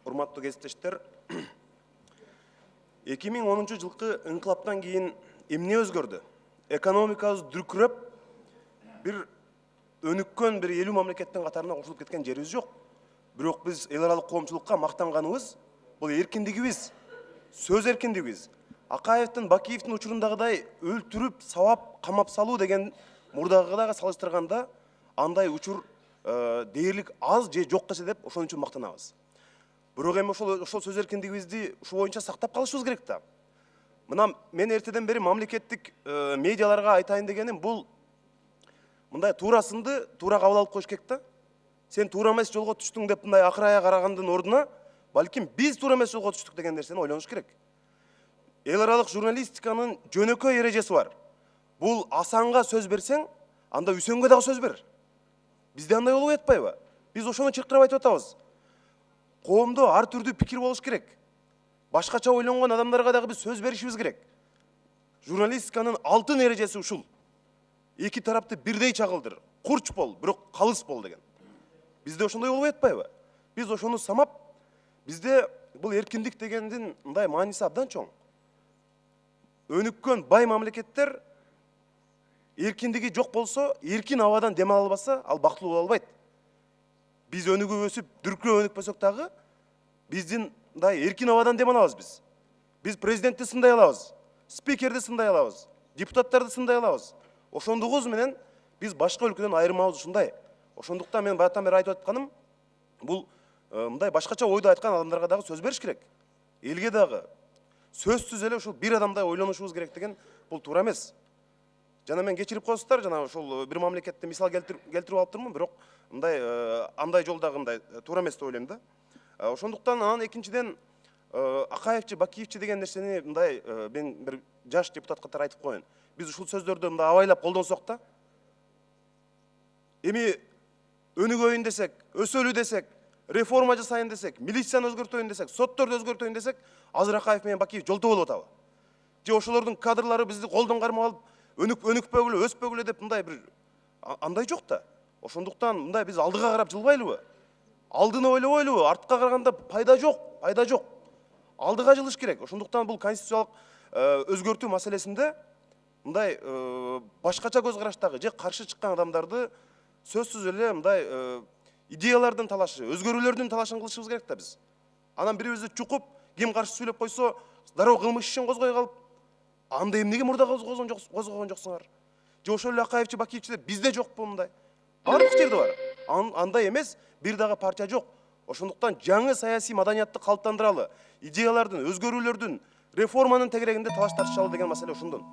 Урматтуу кесиптештер, 2010 жылкы ыңкылаптан кийин эмне өзгөрдү? Экономикабыз дүркүрөп, бир өнүккөн бир 50 мамлекеттин катарына кошулуп кеткен жерибиз жок. Бирок биз эл аралык коомчулукка мактанганыбыз бул эркиндигибиз, сөз эркиндигибиз. Акаевдин, Бакиевдин учурундагыдай өлтүрүп, сабап, камап салуу деген мурдагыдагы салыштырганда андай учур дээрлик аз же жок десе деп ошон үчүн мактанабыз. Бирок эми ошол сөз эркиндигибизди ушул боюнча сактап калышыбыз керек да. Мына мен эртеден бери мамлекеттик медиаларга айтайын дегеним бул мындай туурасынды туура кабыл алып коюш керек да. Сен туура эмес жолго түштүң деп мындай акырая карагандын ордуна, балким биз туура эмес жолго түштүк деген нерсени ойлонуш керек. Эл аралык журналистиканын жөнөкөй эрежеси бар. Бул Асанга сөз берсең, анда Үсөнгө дагы сөз бер. Бизде андай болбой атпайбы? Биз ошону чыркырап айтып атабыз. Коомдо ар түрдүү пикир болуш керек. Башкача ойлонгон адамдарга дагы биз сөз беришибиз керек. Журналистиканын алтын эрежеси ушул. Эки тарапты бирдей чагылдыр. Курч бол, бирок калыс бол деген. Бизде ошондой болбой атпайбы? Биз ошону самап, бизде бул эркиндик дегендин мындай мааниси абдан чоң. Өнүккөн бай мамлекеттер эркиндиги жок болсо, эркин абадан дем ала албаса, ал бактылуу боло албайт. Биз өнүгүп өсүп, дүркүрөп өнүкпөсөк дагы, биздин мындай эркин абадан дем алабыз биз. Биз президентти сындай алабыз, спикерди сындай алабыз, депутаттарды сындай алабыз. Ошондугубуз менен биз башка өлкөдөн айырмабыз ушундай. Ошондуктан мен баягыдан бери айтып атканым, бул мындай башкача ойду айткан адамдарга дагы сөз бериш керек. Элге дагы сөзсүз эле ушул бир адамдай ойлонушубуз керек деген бул туура эмес. Жана мен кечирип коесуздар, жана ошол бир мамлекетти мисал келтирип алып турмун, бирок мындай андай жолдагы мындай туура эмес деп ойлойм да. Ошондуктан анан экинчиден Акаевчи, Бакиевчи деген нерсени мындай мен бир жаш депутат катары айтып коеюн. Биз ушул сөздөрдү мындай абайлап колдонсок да, эми өнүгөйүн десек, өсөлү десек, реформа жасайын десек, милицияны өзгөртөйүн десек, сотторду өзгөртөйүн десек, азыр Акаев менен Бакиев жолто болуп атабы? Же ошолордун кадрлары бизди колдон кармап алып, өнүкпөгүлө, өспөгүлө деп мындай бир андай жок да. Ошондуктан мындай биз алдыга карап жылбайлыбы? Алдыны ойлобойлубу? Артка караганда пайда жок, пайда жок. Алдыга жылыш керек. Ошондуктан бул конституциялык өзгөртүү маселесинде мындай башкача көз караштагы же каршы чыккан адамдарды сөзсүз эле мындай идеялардын талашы, өзгөрүүлөрдүн талашын кылышыбыз керек да биз. Анан бирибизди чукуп, ким каршы сүйлөп койсо, дароо кылмыш ишин козгой калып, анда эмнеге мурда козгогон жоксуңар? Же ошол эле Акаевчи, Бакиевчи деп бизде жокпу мындай? Бардык жерде бар. Андай эмес, бир дагы партия жок. Ошондуктан жаңы саясий маданиятты калыптандыралы, идеялардын, өзгөрүүлөрдүн, реформанын тегерегинде талаш тартышалы деген маселе ошондон.